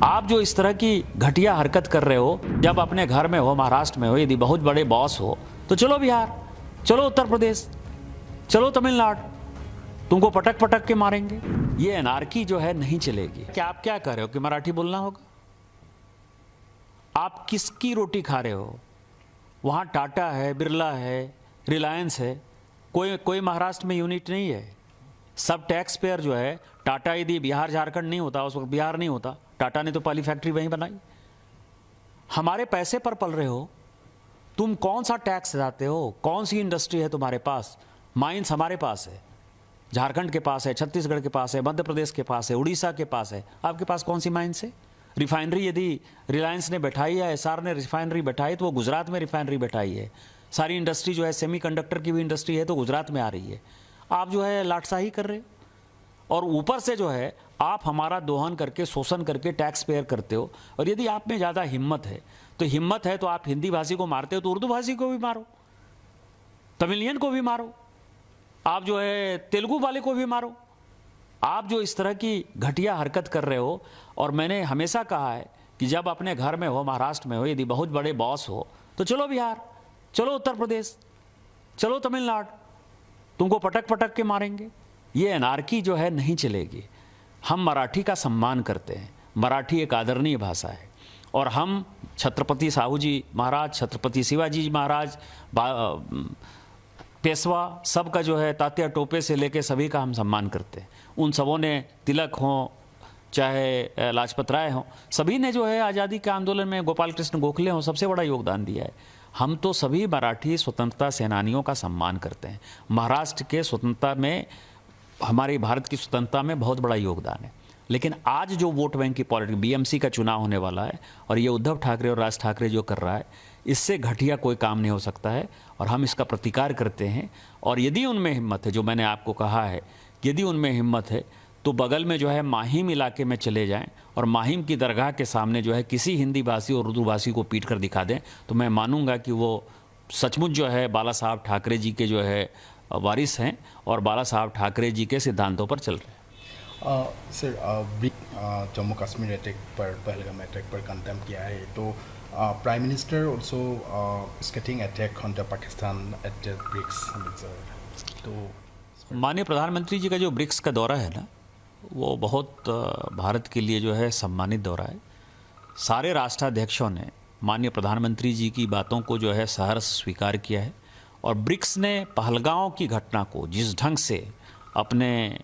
आप जो इस तरह की घटिया हरकत कर रहे हो, जब अपने घर में हो, महाराष्ट्र में हो, यदि बहुत बड़े बॉस हो तो चलो बिहार, चलो उत्तर प्रदेश, चलो तमिलनाडु, तुमको पटक पटक के मारेंगे। ये एनार्की जो है नहीं चलेगी। क्या आप क्या कह रहे हो कि मराठी बोलना होगा? आप किसकी रोटी खा रहे हो? वहां टाटा है, बिरला है, रिलायंस है, कोई महाराष्ट्र में यूनिट नहीं है। सब टैक्स पेयर जो है, टाटा यदि बिहार झारखंड नहीं होता, उस वक्त बिहार नहीं होता, टाटा ने तो पहली फैक्ट्री वहीं बनाई। हमारे पैसे पर पल रहे हो, तुम कौन सा टैक्स देते हो? कौन सी इंडस्ट्री है तुम्हारे पास? माइंस हमारे पास है, झारखंड के पास है, छत्तीसगढ़ के पास है, मध्य प्रदेश के पास है, उड़ीसा के पास है। आपके पास कौन सी माइंस है? रिफाइनरी यदि रिलायंस ने बैठाई है, एसआर ने रिफाइनरी बैठाई, तो वो गुजरात में रिफाइनरी बैठाई है। सारी इंडस्ट्री जो है, सेमीकंडक्टर की भी इंडस्ट्री है, तो गुजरात में आ रही है। आप जो है लाटसाही कर रहे हो, और ऊपर से जो है आप हमारा दोहन करके, शोषण करके टैक्स पेयर करते हो। और यदि आप में ज़्यादा हिम्मत है तो आप हिंदी भाषी को मारते हो तो उर्दू भाषी को भी मारो, तमिलियन को भी मारो, आप जो है तेलुगु वाले को भी मारो। आप जो इस तरह की घटिया हरकत कर रहे हो, और मैंने हमेशा कहा है कि जब अपने घर में हो, महाराष्ट्र में हो, यदि बहुत बड़े बॉस हो तो चलो बिहार, चलो उत्तर प्रदेश, चलो तमिलनाडु, तुमको पटक पटक के मारेंगे। ये एनार्की जो है नहीं चलेगी। हम मराठी का सम्मान करते हैं, मराठी एक आदरणीय भाषा है, और हम छत्रपति साहू जी महाराज, छत्रपति शिवाजी जी महाराज, पेशवा, सबका जो है तात्या टोपे से लेके सभी का हम सम्मान करते हैं। उन सबों ने, तिलक हों चाहे लाजपत राय हों, सभी ने जो है आज़ादी के आंदोलन में, गोपाल कृष्ण गोखले हों, सबसे बड़ा योगदान दिया है। हम तो सभी मराठी स्वतंत्रता सेनानियों का सम्मान करते हैं। महाराष्ट्र के स्वतंत्रता में, हमारे भारत की स्वतंत्रता में बहुत बड़ा योगदान है। लेकिन आज जो वोट बैंक की पॉलिटिक्स, बीएमसी का चुनाव होने वाला है, और ये उद्धव ठाकरे और राज ठाकरे जो कर रहा है, इससे घटिया कोई काम नहीं हो सकता है, और हम इसका प्रतिकार करते हैं। और यदि उनमें हिम्मत है, जो मैंने आपको कहा है, यदि उनमें हिम्मत है तो बगल में जो है माहिम इलाके में चले जाएं, और माहिम की दरगाह के सामने जो है किसी हिंदी भाषी और उर्दू भाषी को पीट कर दिखा दें, तो मैं मानूंगा कि वो सचमुच जो है बाला साहब ठाकरे जी के जो है वारिस हैं, और बाला साहब ठाकरे जी के सिद्धांतों पर चल रहे हैं। सर, जम्मू कश्मीर अटैक पर, पहलगाम अटैक पर कंडेम किया है, तो prime minister also scathing attack on the Pakistan at the BRICS. तो माननीय प्रधानमंत्री जी का जो ब्रिक्स का दौरा है ना, वो बहुत भारत के लिए जो है सम्मानित दौरा है। सारे राष्ट्राध्यक्षों ने माननीय प्रधानमंत्री जी की बातों को जो है सहर्ष स्वीकार किया है, और ब्रिक्स ने पहलगांव की घटना को जिस ढंग से अपने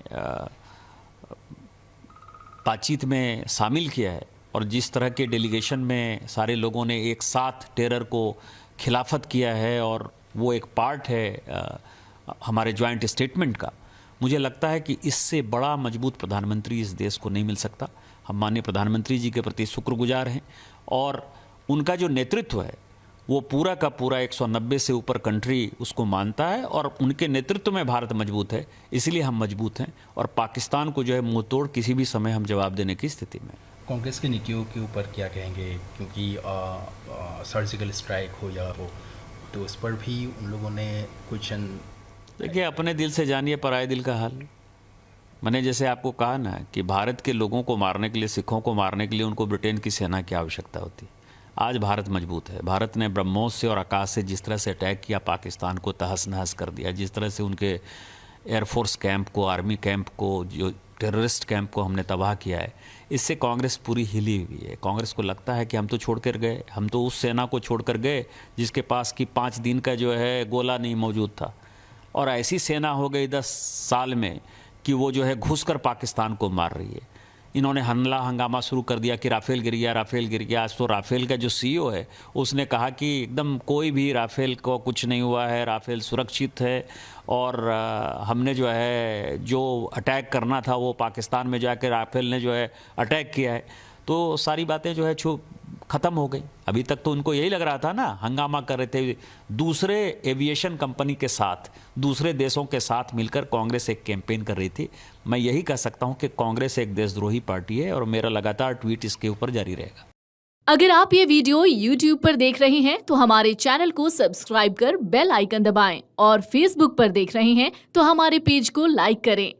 बातचीत में शामिल किया है, और जिस तरह के डेलीगेशन में सारे लोगों ने एक साथ टेरर को खिलाफत किया है, और वो एक पार्ट है हमारे जॉइंट स्टेटमेंट का, मुझे लगता है कि इससे बड़ा मजबूत प्रधानमंत्री इस देश को नहीं मिल सकता। हम माननीय प्रधानमंत्री जी के प्रति शुक्रगुजार हैं, और उनका जो नेतृत्व है वो पूरा का पूरा 190 से ऊपर कंट्री उसको मानता है, और उनके नेतृत्व में भारत मजबूत है, इसलिए हम मजबूत हैं, और पाकिस्तान को जो है मुंह तोड़ किसी भी समय हम जवाब देने की स्थिति में। कांग्रेस की नीतियों के ऊपर क्या कहेंगे, क्योंकि सर्जिकल स्ट्राइक हो या हो, तो उस पर भी उन लोगों ने क्वेश्चन। देखिए, अपने दिल से जानिए पराये दिल का हाल। मैंने जैसे आपको कहा ना कि भारत के लोगों को मारने के लिए, सिखों को मारने के लिए उनको ब्रिटेन की सेना की आवश्यकता होती है। आज भारत मजबूत है। भारत ने ब्रह्मोस से और आकाश से जिस तरह से अटैक किया, पाकिस्तान को तहस नहस कर दिया, जिस तरह से उनके एयरफोर्स कैंप को, आर्मी कैंप को, जो टेररिस्ट कैंप को हमने तबाह किया है, इससे कांग्रेस पूरी हिली हुई है। कांग्रेस को लगता है कि हम तो छोड़ कर गए, हम तो उस सेना को छोड़ कर गए जिसके पास कि 5 दिन का जो है गोला नहीं मौजूद था, और ऐसी सेना हो गई 10 साल में कि वो जो है घुसकर पाकिस्तान को मार रही है। इन्होंने हमला हंगामा शुरू कर दिया कि राफेल गिर गया, राफेल गिर गया। आज तो राफेल का जो सीईओ है उसने कहा कि एकदम कोई भी राफेल को कुछ नहीं हुआ है, राफेल सुरक्षित है, और हमने जो है जो अटैक करना था वो पाकिस्तान में जाकर राफेल ने जो है अटैक किया है। तो सारी बातें जो है ख़त्म हो गई। अभी तक तो उनको यही लग रहा था ना, हंगामा कर रहे थे। दूसरे एविएशन कंपनी के साथ, दूसरे देशों के साथ मिलकर कांग्रेस एक कैंपेन कर रही थी। मैं यही कह सकता हूं कि कांग्रेस एक देशद्रोही पार्टी है, और मेरा लगातार ट्वीट इसके ऊपर जारी रहेगा। अगर आप ये वीडियो YouTube पर देख रहे हैं तो हमारे चैनल को सब्सक्राइब कर बेल आइकन दबाएं, और Facebook पर देख रहे हैं तो हमारे पेज को लाइक करें।